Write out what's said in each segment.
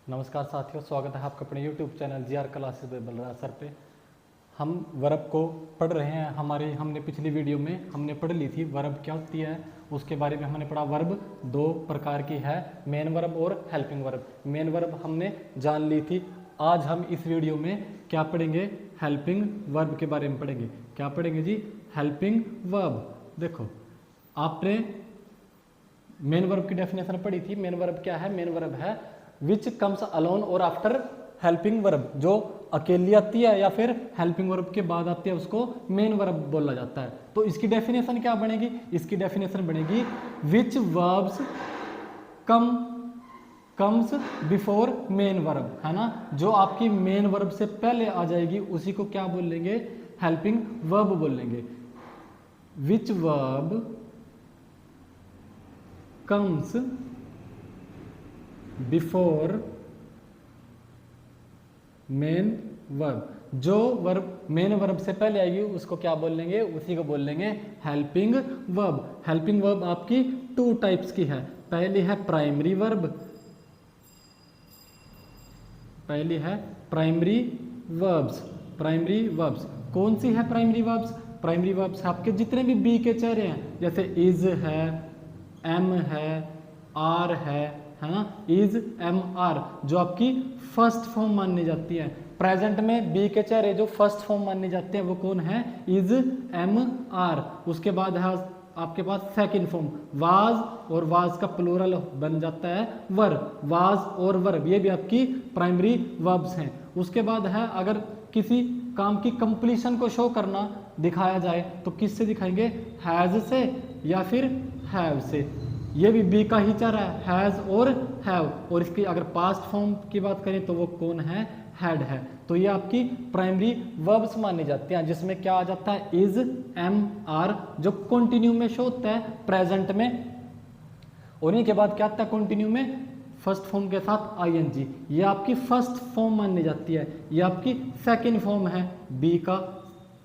नमस्कार साथियों, स्वागत है आपका अपने YouTube चैनल GR क्लासेस में बलराज सर पे। हम वर्ब को पढ़ रहे हैं। हमने पिछली वीडियो में हमने पढ़ ली थी वर्ब क्या होती है, उसके बारे में हमने पढ़ा। वर्ब दो प्रकार की है, मेन वर्ब और हेल्पिंग वर्ब। मेन वर्ब हमने जान ली थी। आज हम इस वीडियो में क्या पढ़ेंगे, हेल्पिंग वर्ब के बारे में पढ़ेंगे। क्या पढ़ेंगे जी? Helping verb. देखो, आपने मेन वर्ब की डेफिनेशन पढ़ी थी। मेन वर्ब क्या है? मेन वर्ब है विच कम्स अलोन और आफ्टर हेल्पिंग वर्ब, जो अकेली आती है या फिर हेल्पिंग वर्ब के बाद आती है, उसको मेन वर्ब बोला जाता है। तो इसकी डेफिनेशन क्या बनेगी? इसकी डेफिनेशन बनेगी which verbs comes before main verb, है ना। जो आपकी मेन वर्ब से पहले आ जाएगी उसी को क्या बोलेंगे? हेल्पिंग वर्ब बोलेंगे। Which verb comes before main verb, जो वर्ब मेन वर्ब से पहले आएगी उसको क्या बोलेंगे? उसी को बोलेंगे हेल्पिंग वर्ब। हेल्पिंग वर्ब आपकी टू टाइप्स की है। पहली है प्राइमरी वर्ब, पहली है प्राइमरी वर्ब्स। प्राइमरी वर्ब्स कौन सी है? प्राइमरी वर्ब्स, प्राइमरी वर्ब्स आपके जितने भी बी के चेहरे हैं, जैसे इज है, एम है, आर है ना। इज, एम, आर जो आपकी फर्स्ट फॉर्म मानी जाती है। प्रेजेंट में बी के चेहरे जो फर्स्ट फॉर्म माने जाते हैं वो कौन है? Is, am, are. उसके बाद है आपके पास सेकंड फॉर्म वाज, और वाज का प्लूरल बन जाता है वर। वाज और वर्ब ये भी आपकी प्राइमरी वर्ब्स हैं। उसके बाद है अगर किसी काम की कंप्लीशन को शो करना दिखाया जाए तो किससे दिखाएंगे? हैज से या फिर हैव से। ये भी बी का ही चेहरा है, हैज और हैव। और इसकी अगर पास्ट फॉर्म की बात करें तो वो कौन है? हैड है। तो ये आपकी प्राइमरी वर्ब्स मानी जाती हैं, जिसमें क्या आ जाता है? इज, एम, आर जो कंटिन्यू में शो होता है प्रेजेंट में। और इन्हीं के बाद क्या आता है कंटिन्यू में? फर्स्ट फॉर्म के साथ आईएनजी। ये आपकी फर्स्ट फॉर्म मानी जाती है। ये आपकी सेकेंड फॉर्म है बी का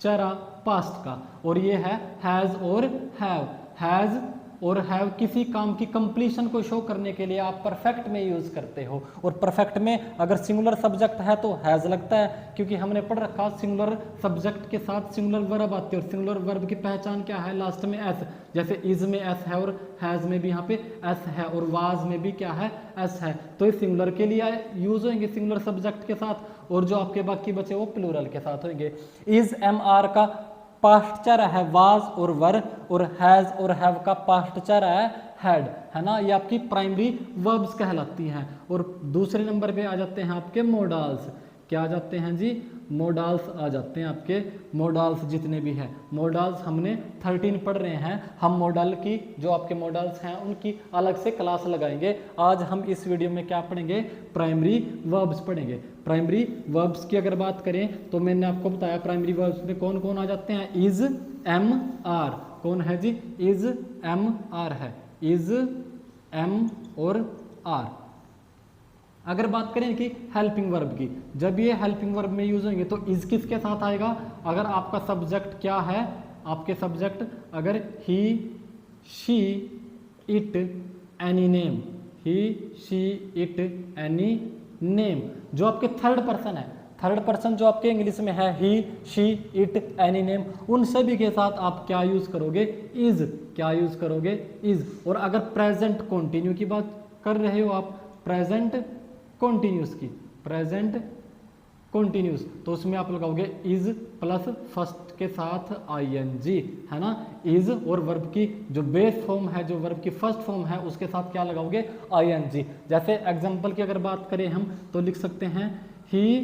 चेहरा पास्ट का। और ये है हैज और हैव। हैज और हैव किसी काम की कंप्लीशन को शो करने के लिए आप परफेक्ट में यूज करते हो। और परफेक्ट में अगर सिंगुलर सब्जेक्ट है तो हैज लगता है, क्योंकि हमने पढ़ रखा सिंगुलर सब्जेक्ट के साथ सिंगुलर वर्ब आते हैं। और सिंगुलर वर्ब की पहचान क्या है? लास्ट में एस। जैसे इज में एस है और हैज में भी यहाँ पे एस है, और वाज में भी क्या है? एस है। तो ये सिंगुलर के लिए यूज होंगे सिंगुलर सब्जेक्ट के साथ, और जो आपके बाकी बचे वो प्लूरल के साथ होंगे। इज, एम, आर का पास्ट चेहरा है वाज और वर, और हैज और हैव का पास्ट चेहरा है हैड, है ना। ये आपकी प्राइमरी वर्ब्स कहलाती हैं। और दूसरे नंबर पे आ जाते हैं आपके मोडाल्स। क्या आ जाते हैं जी? मोडाल्स आ जाते हैं आपके। मोडाल्स जितने भी हैं, मोडाल्स हमने 13 पढ़ रहे हैं। हम मोडल की जो आपके मोडाल्स हैं उनकी अलग से क्लास लगाएंगे। आज हम इस वीडियो में क्या पढ़ेंगे? प्राइमरी वर्ब्स पढ़ेंगे। प्राइमरी वर्ब्स की अगर बात करें तो मैंने आपको बताया प्राइमरी वर्ब्स में कौन कौन आ जाते हैं? Is, am, are. कौन है जी? इज, एम, आर है। इज, एम और आर। अगर बात करें कि हेल्पिंग वर्ब की, जब ये हेल्पिंग वर्ब में यूज होंगे तो इज किसके साथ आएगा? अगर आपका सब्जेक्ट क्या है? आपके सब्जेक्ट अगर he, she, it, any name. He, she, it, any name जो आपके थर्ड पर्सन है। थर्ड पर्सन जो आपके इंग्लिश में है he, she, it, any name, उन सभी के साथ आप क्या यूज करोगे? इज। क्या यूज करोगे? इज। और अगर प्रेजेंट कंटिन्यू की बात कर रहे हो आप, प्रेजेंट कॉन्टिन्यूस की, प्रेजेंट कॉन्टिन्यूस, तो उसमें आप लगाओगे इज प्लस फर्स्ट के साथ आईएनजी, है ना। इज और वर्ब की जो बेस फॉर्म है, जो वर्ब की फर्स्ट फॉर्म है, उसके साथ क्या लगाओगे? आईएनजी। जैसे एग्जांपल की अगर बात करें हम तो लिख सकते हैं he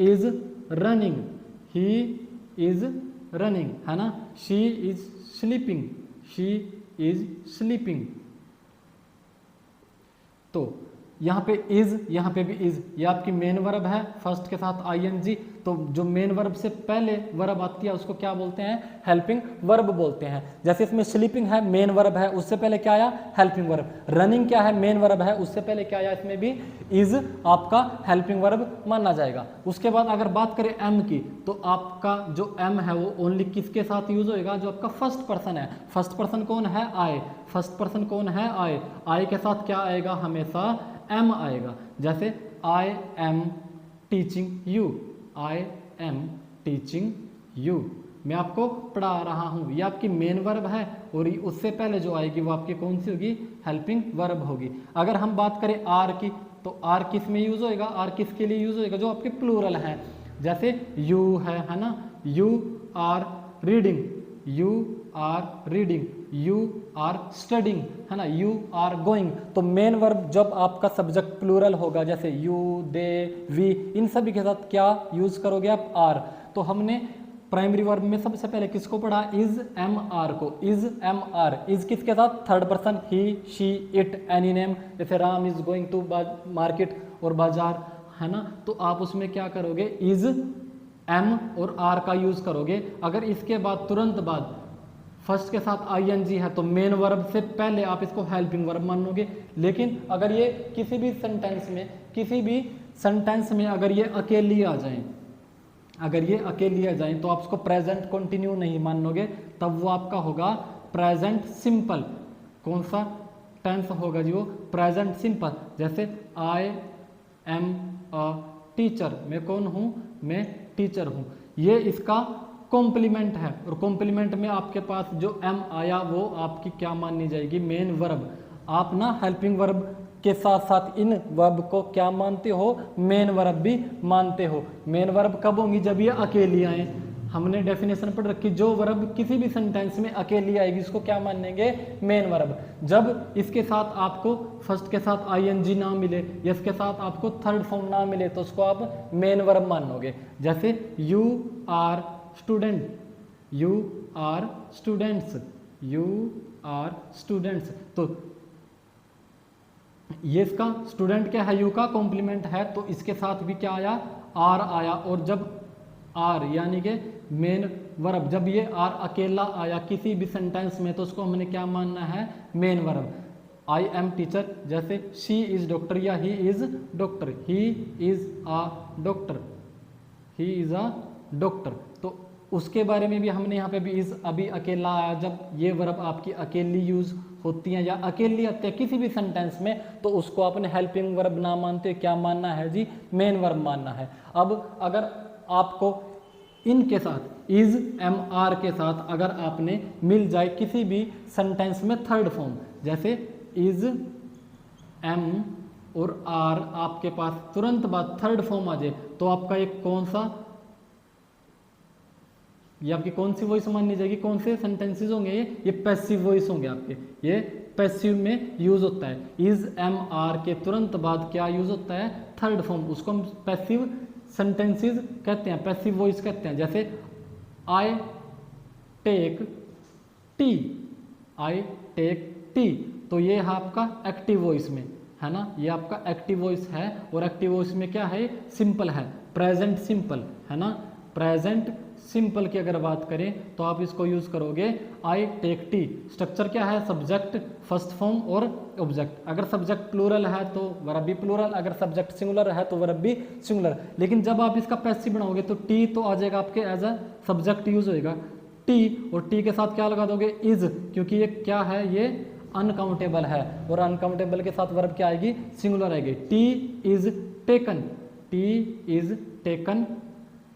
is running. He is running, है ना। She is sleeping. She is sleeping. तो यहाँ पे इज, यहाँ पे भी इज। ये आपकी मेन वर्ब है फर्स्ट के साथ आईएनजी। तो जो मेन वर्ब से पहले वर्ब आती है उसको क्या बोलते हैं? हेल्पिंग वर्ब बोलते हैं। जैसे इसमें स्लीपिंग है, मेन वर्ब है, उससे पहले क्या आया? Helping verb. रनिंग क्या है? मेन वर्ब है, उससे पहले क्या आया? इसमें भी इज आपका हेल्पिंग वर्ब माना जाएगा। उसके बाद अगर बात करें एम की, तो आपका जो एम है वो ओनली किसके साथ यूज होएगा? जो आपका फर्स्ट पर्सन है। फर्स्ट पर्सन कौन है? आई। फर्स्ट पर्सन कौन है? आई। आई के साथ क्या आएगा? हमेशा एम आएगा। जैसे I am teaching you, I am teaching you, मैं आपको पढ़ा रहा हूँ, ये आपकी मेन वर्ब है और उससे पहले जो आएगी वो आपकी कौन सी होगी, हेल्पिंग वर्ब होगी। अगर हम बात करें आर की, तो आर किस में यूज होएगा, आर किसके लिए यूज होएगा, जो आपके प्लूरल है, जैसे यू है ना, you are reading, you are reading, you are studying, है ना, यू आर गोइंग। तो मेन वर्ब जब आपका सब्जेक्ट प्लूरल होगा, जैसे यू, दे, वी, इन सभी के साथ क्या यूज करोगे आप, आर। तो हमने प्राइमरी वर्ब में सबसे पहले किसको पढ़ा, इज एम आर को, इज एम आर, इज किसके साथ, third person, he, she, it, any name, जैसे Ram is going to market और बाजार, है ना। तो आप उसमें क्या करोगे, इज एम और आर का यूज करोगे। अगर इसके बाद तुरंत बाद फर्स्ट के साथ आईएनजी है तो मेन वर्ब से पहले आप इसको हेल्पिंग वर्ब मानोगे। लेकिन अगर ये किसी भी सेंटेंस में अगर ये अकेली आ जाए, अगर ये अकेली आ जाए तो आप उसको प्रेजेंट कंटिन्यू नहीं मानोगे, तब वो आपका होगा प्रेजेंट सिंपल। कौन सा टेंस होगा जी, वो प्रेजेंट सिंपल। जैसे आई एम अ टीचर, मैं कौन हूँ, मैं टीचर हूँ, ये इसका कॉम्प्लीमेंट है। और कॉम्प्लीमेंट में आपके पास जो एम आया वो आपकी क्या मानी जाएगी, मेन वर्ब। आप ना हेल्पिंग वर्ब के साथ साथ इन वर्ब को क्या मानते हो, मेन वर्ब भी मानते हो। मेन वर्ब कब होंगी, जब ये अकेली आए। हमने डेफिनेशन पढ़ रखी, जो वर्ब किसी भी सेंटेंस में अकेली आएगी इसको क्या मानेंगे, मेन वर्ब। जब इसके साथ आपको फर्स्ट के साथ आईएनजी ना मिले या इसके साथ आपको थर्ड फॉर्म ना मिले तो उसको आप मेन वर्ब मानोगे। जैसे you are student, you are students, you are students. तो ये इसका स्टूडेंट क्या है, यू का कॉम्प्लीमेंट है, तो इसके साथ भी क्या आया, आर आया। और जब आर यानी कि मेन वर्ब, जब ये आर अकेला आया किसी भी सेंटेंस में तो उसको हमने क्या मानना है, main verb. I am teacher, जैसे शी इज डॉक्टर या he is doctor, he is a doctor, he is a doctor. तो उसके बारे में भी हमने यहाँ पे भी इज अभी अकेला आया, जब ये वर्ब आपकी अकेली यूज होती हैं या अकेली आते हैं किसी भी सेंटेंस में तो उसको आपने हेल्पिंग वर्ब ना मानते क्या मानना है जी, मेन वर्ब मानना है। अब अगर आपको इनके साथ इज एम आर के साथ अगर आपने मिल जाए किसी भी सेंटेंस में थर्ड फॉर्म, जैसे इज एम और आर आपके पास तुरंत बाद थर्ड फॉर्म आ जाए तो आपका एक कौन सा, ये आपकी कौन सी वॉइस मानी जाएगी, कौन से सेंटेंसेस होंगे, ये पैसिव वॉइस होंगे आपके, ये पैसिव में यूज होता है। इज एम आर के तुरंत बाद क्या यूज होता है, थर्ड फॉर्म, उसको हम पैसिव सेंटेंसेस कहते हैं, पैसिव वॉइस कहते हैं। जैसे I take tea, I take tea, तो ये है आपका एक्टिव वॉइस में, है ना, ये आपका एक्टिव वॉइस है। और एक्टिव वॉइस में क्या है, सिंपल है, प्रेजेंट सिंपल, है ना। प्रेजेंट सिंपल की अगर बात करें तो आप इसको यूज करोगे आई टेक टी। स्ट्रक्चर क्या है, सब्जेक्ट, फर्स्ट फॉर्म और ऑब्जेक्ट। अगर सब्जेक्ट प्लूरल है तो वर्ब भी प्लूरल, अगर सब्जेक्ट सिंगुलर है तो वर्ब भी सिंगुलर। लेकिन जब आप इसका पैसिव बनाओगे तो टी तो आ जाएगा आपके एज अ सब्जेक्ट यूज होएगा टी, और टी के साथ क्या लगा दोगे, इज, क्योंकि ये क्या है, ये अनकाउंटेबल है और अनकाउंटेबल के साथ वर्ब क्या आएगी, सिंगुलर आएगी। T is taken, T is taken,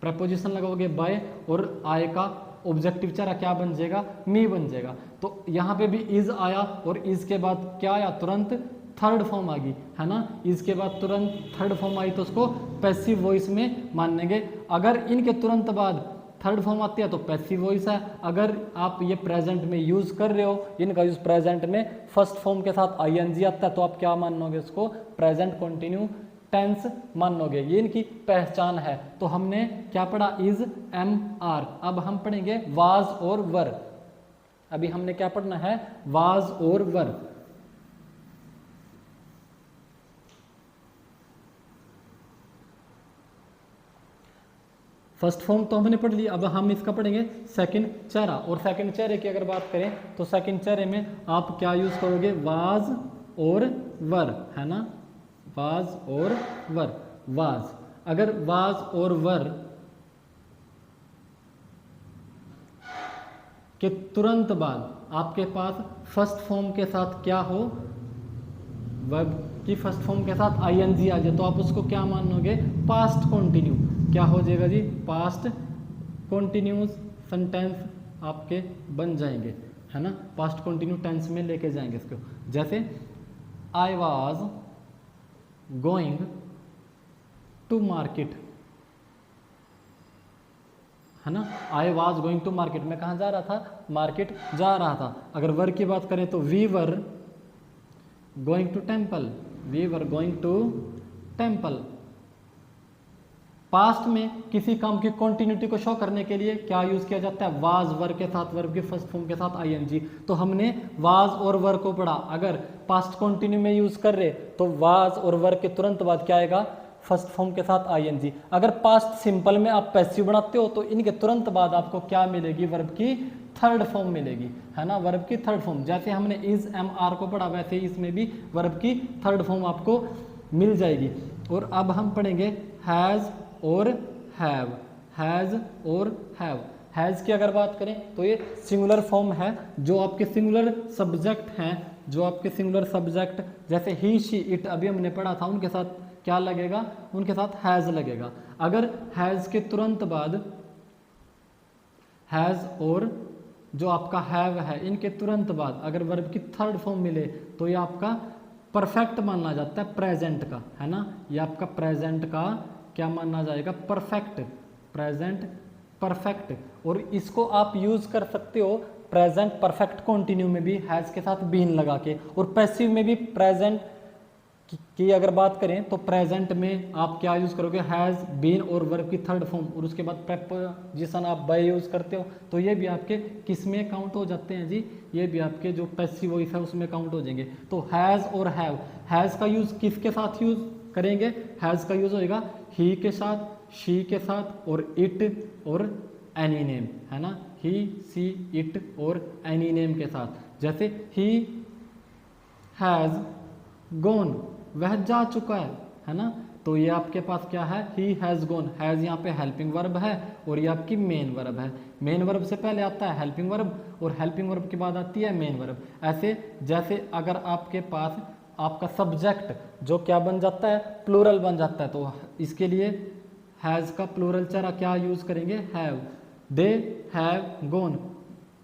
preposition लगाओगे बाय और आय का ऑब्जेक्टिव चेहरा क्या बन जाएगा, मी बन जाएगा। तो यहाँ पे भी इज आया और इज के बाद क्या आया, तुरंत थर्ड फॉर्म आ गई, है ना। इसके बाद तुरंत थर्ड फॉर्म आई तो उसको पैसिव वॉइस में मानेंगे। अगर इनके तुरंत बाद थर्ड फॉर्म आती है तो पैसिव वॉइस है। अगर आप ये प्रेजेंट में यूज कर रहे हो, इनका यूज प्रेजेंट में फर्स्ट फॉर्म के साथ आईएनजी आता है तो आप क्या मानोगे, उसको प्रेजेंट कंटिन्यू टेंस मानोगे। ये इनकी पहचान है। तो हमने क्या पढ़ा, इज एम आर। अब हम पढ़ेंगे वाज और वर। अभी हमने क्या पढ़ना है, वाज और वर। फर्स्ट फॉर्म तो हमने पढ़ ली, अब हम इसका पढ़ेंगे सेकंड चेहरा। और सेकंड चेहरे की अगर बात करें तो सेकंड चेहरे में आप क्या यूज करोगे, वाज और वर, है ना, वाज और वर। वाज, अगर वाज और वर के तुरंत बाद आपके पास फर्स्ट फॉर्म के साथ क्या हो, वर्ब की फर्स्ट फॉर्म के साथ आईएनजी आ जाए तो आप उसको क्या मानोगे, पास्ट कंटिन्यू। क्या हो जाएगा जी, पास्ट कंटिन्यूस सेंटेंस आपके बन जाएंगे, है ना, पास्ट कंटिन्यू टेंस में लेके जाएंगे इसको। जैसे I was going to market, है ना, I was going to market, मैं कहाँ जा रहा था, मार्केट जा रहा था। अगर वर्क की बात करें तो we were going to temple, we were going to temple. Past में किसी काम की कॉन्टिन्यूटी को शो करने के लिए क्या यूज किया जाता है, वाज वर्ब के साथ, वर्ब की फर्स्ट फॉर्म के साथ आईएनजी। तो हमने वाज और वर्ब को पढ़ा, अगर पास्ट कंटिन्यू में यूज कर रहे तो वाज और वर्ब के तुरंत बाद क्या आएगा, फर्स्ट फॉर्म के साथ आईएनजी। अगर पास्ट सिंपल में आप पैसिव बनाते हो तो इनके तुरंत बाद आपको क्या मिलेगी, वर्ब की थर्ड फॉर्म मिलेगी, है ना, वर्ब की थर्ड फॉर्म। जैसे हमने इज एम आर को पढ़ा वैसे इसमें भी वर्ब की थर्ड फॉर्म आपको मिल जाएगी। और अब हम पढ़ेंगे हैज और हैव, हैज और हैव। हैज की अगर बात करें तो ये सिंगुलर फॉर्म है, जो आपके सिंगुलर सब्जेक्ट हैं, जो आपके सिंगुलर सब्जेक्ट जैसे ही शी इट अभी हमने पढ़ा था, उनके साथ क्या लगेगा, उनके साथ हैज लगेगा। अगर हैज के तुरंत बाद हैज और जो आपका हैव है, इनके तुरंत बाद अगर वर्ब की थर्ड फॉर्म मिले तो ये आपका परफेक्ट माना जाता है, प्रेजेंट का, है ना, ये आपका प्रेजेंट का क्या माना जाएगा, परफेक्ट, प्रेजेंट परफेक्ट। और इसको आप यूज कर सकते हो प्रेजेंट परफेक्ट कंटिन्यू में भी हैज के साथ बीन लगा के, और पैसिव में भी प्रेजेंट की अगर बात करें तो प्रेजेंट में आप क्या यूज करोगे, हैज बीन और वर्ब की थर्ड फॉर्म, और उसके बाद प्रेपोजिशन आप बाय यूज करते हो, तो ये भी आपके किस में काउंट हो जाते हैं जी, ये भी आपके जो पैसिव वॉइस है उसमें काउंट हो जाएंगे। तो हैज और हैव, हैज का यूज किसके साथ यूज करेंगे, हैज का यूज होएगा ही के साथ, शी के साथ, और इट और एनी नेम, है ना, ही सी इट और एनी नेम के साथ। जैसे ही हैज गॉन, वह जा चुका है ना, तो ये आपके पास क्या है, ही हैज गॉन। हैज यहाँ पे हेल्पिंग वर्ब है और ये आपकी मेन वर्ब है। मेन वर्ब से पहले आता है हेल्पिंग वर्ब और हेल्पिंग वर्ब के बाद आती है मेन वर्ब। ऐसे जैसे अगर आपके पास आपका सब्जेक्ट जो क्या बन जाता है, प्लूरल बन जाता है, तो इसके लिए हैज का प्लूरल चेहरा क्या यूज करेंगे, हैव। दे हैव गॉन,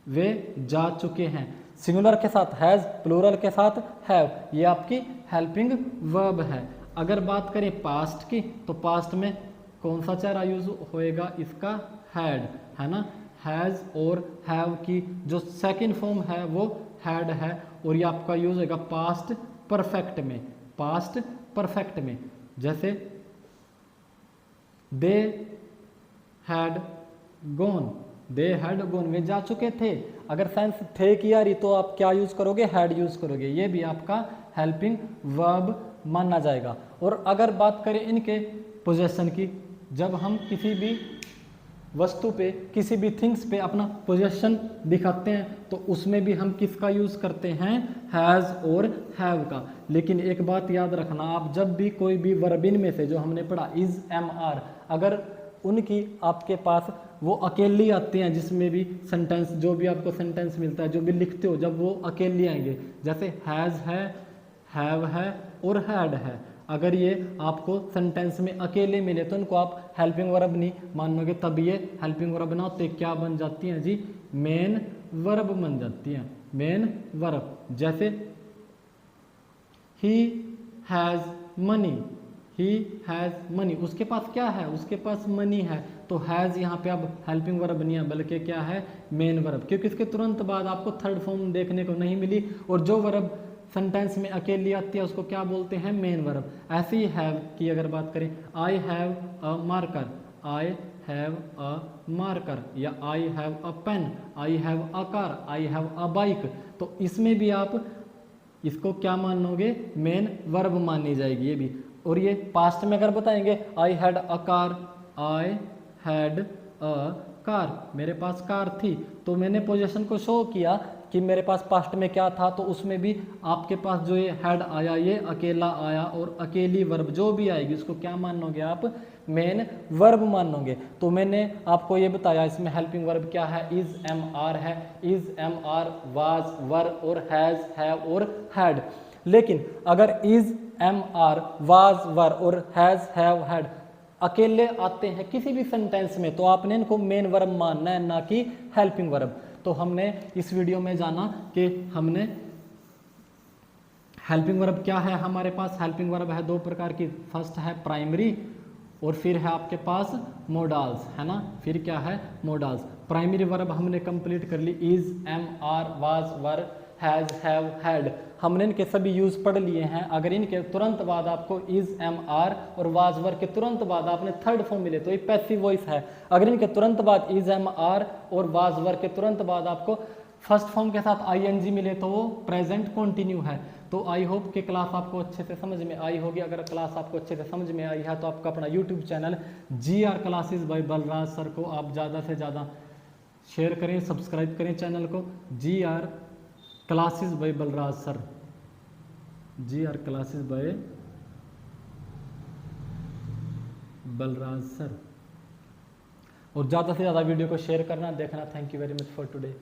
वे जा चुके हैं, सिंगुलर के साथ हैज, प्लूरल के साथ हैव, ये आपकी हेल्पिंग वर्ब है। अगर बात करें पास्ट की तो पास्ट में कौन सा चेहरा यूज होएगा, इसका हैड, है ना, हैज और हैव की जो सेकंड फॉर्म है वो हैड है, और ये आपका यूज होएगा पास्ट परफेक्ट में, पास्ट परफेक्ट में। जैसे they had gone, they had gone, वे जा चुके थे। अगर सेंस थे की आ रही तो आप क्या यूज करोगे, हैड यूज करोगे, ये भी आपका हेल्पिंग वर्ब माना जाएगा। और अगर बात करें इनके पोजेशन की, जब हम किसी भी वस्तु पे, किसी भी थिंग्स पे अपना पोजेशन दिखाते हैं तो उसमें भी हम किसका यूज करते हैं, हैज और हैव का। लेकिन एक बात याद रखना, आप जब भी कोई भी वर्बिन में से जो हमने पढ़ा इज एम आर, अगर उनकी आपके पास वो अकेली आती हैं, जिसमें भी सेंटेंस, जो भी आपको सेंटेंस मिलता है, जो भी लिखते हो, जब वो अकेली आएंगे, जैसे हैज है, हैव है और हैड है, अगर ये आपको सेंटेंस में अकेले मिले तो इनको आप हेल्पिंग वर्ब नहीं मानोगे, तब ये हेल्पिंग वर्ब ना होते क्या बन जाती हैं जी, मेन वर्ब बन जाती हैं, मेन वर्ब। जैसे he has money, he has money, उसके पास क्या है, उसके पास मनी है, तो हैज यहाँ पे अब हेल्पिंग वर्ब नहीं है बल्कि क्या है, मेन वर्ब, क्योंकि इसके तुरंत बाद आपको थर्ड फॉर्म देखने को नहीं मिली, और जो वर्ब सेंटेंस में अकेली आती है उसको क्या बोलते हैं, मेन वर्ब। ऐसे ही हैव की अगर बात करें, I have a marker, I have a marker, या I have a pen, I have a car, I have a bike, तो इसमें भी आप इसको क्या मानोगे, मेन वर्ब मानी जाएगी ये भी। और ये पास्ट में अगर बताएंगे, I had a car, I had a car, मेरे पास कार थी, तो मैंने पोजीशन को शो किया कि मेरे पास पास्ट में क्या था, तो उसमें भी आपके पास जो ये हैड आया ये अकेला आया, और अकेली वर्ब जो भी आएगी उसको क्या मानोगे आप, मेन वर्ब मानोगे। तो मैंने आपको ये बताया इसमें हेल्पिंग वर्ब क्या है, इज एम आर है, is am are, was, were और हैज, हैव और हैड। लेकिन अगर is am are, was were और हैज हैव हैड अकेले आते हैं किसी भी सेंटेंस में, तो आपने इनको मेन वर्ब मानना है, ना कि हेल्पिंग वर्ब। तो हमने इस वीडियो में जाना कि हमने हेल्पिंग वर्ब क्या है। हमारे पास हेल्पिंग वर्ब है दो प्रकार की, फर्स्ट है प्राइमरी और फिर है आपके पास मोडाल्स, है ना। फिर क्या है, मोडाल्स। प्राइमरी वर्ब हमने कंप्लीट कर ली, is, am are, was, were, has, have, had, हमने इनके सभी यूज पढ़ लिए हैं। अगर इनके तुरंत बाद आपको इज, एम आर और वाज, वर के तुरंत बाद आपने थर्ड फॉर्म मिले तो ये पैसिव वॉइस है। अगर इनके तुरंत बाद इज, एम आर और वाज, वर के तुरंत बाद आपको फर्स्ट फॉर्म के साथ आईएनजी मिले तो वो प्रेजेंट कंटिन्यू है। तो आई होप कि क्लास आपको अच्छे से समझ में आई होगी। अगर क्लास आपको अच्छे से समझ में आई है तो आपका अपना YouTube channel GR classes bye Balraj sir को आप ज़्यादा से ज़्यादा शेयर करें, सब्सक्राइब करें चैनल को, GR classes bye Balraj sir, GR classes bye Balraj sir. और ज़्यादा से ज़्यादा वीडियो को शेयर करना, देखना। Thank you very much for today.